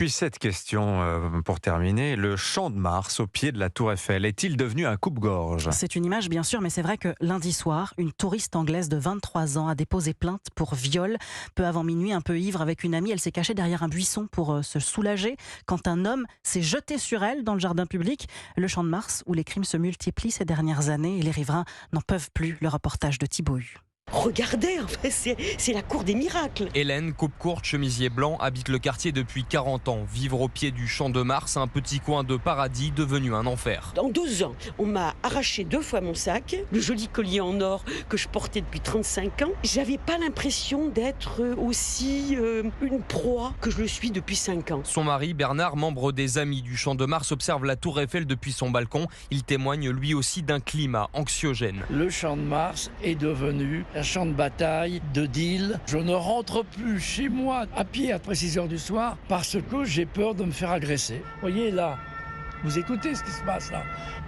Puis cette question, pour terminer, le Champ de Mars au pied de la Tour Eiffel est-il devenu un coupe-gorge? C'est une image bien sûr, mais c'est vrai que lundi soir, une touriste anglaise de 23 ans a déposé plainte pour viol. Peu avant minuit, un peu ivre avec une amie, elle s'est cachée derrière un buisson pour se soulager quand un homme s'est jeté sur elle dans le jardin public. Le Champ de Mars où les crimes se multiplient ces dernières années et les riverains n'en peuvent plus. Le reportage de Thibaut Hu. Regardez, en fait, c'est la cour des miracles. Hélène, coupe courte, chemisier blanc, habite le quartier depuis 40 ans. Vivre au pied du Champ de Mars, un petit coin de paradis devenu un enfer. En 2 ans, on m'a arraché 2 fois mon sac, le joli collier en or que je portais depuis 35 ans. J'avais pas l'impression d'être aussi une proie que je le suis depuis 5 ans. Son mari, Bernard, membre des Amis du Champ de Mars, observe la Tour Eiffel depuis son balcon. Il témoigne lui aussi d'un climat anxiogène. Le Champ de Mars est devenu un champ de bataille, de deal. Je ne rentre plus chez moi à pied après 6 heures du soir parce que j'ai peur de me faire agresser. Vous voyez là, vous écoutez ce qui se passe là.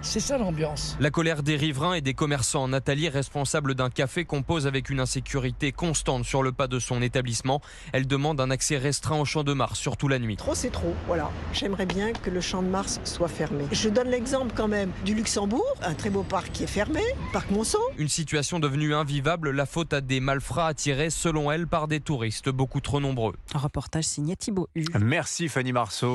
C'est ça l'ambiance. La colère des riverains et des commerçants. Nathalie, responsable d'un café, compose avec une insécurité constante sur le pas de son établissement. Elle demande un accès restreint au Champ de Mars, surtout la nuit. Trop, c'est trop, voilà. J'aimerais bien que le Champ de Mars soit fermé. Je donne l'exemple quand même du Luxembourg, un très beau parc qui est fermé, parc Monceau. Une situation devenue invivable, la faute à des malfrats attirés, selon elle, par des touristes beaucoup trop nombreux. Un reportage signé Thibaut Hu. Merci Fanny Marceau.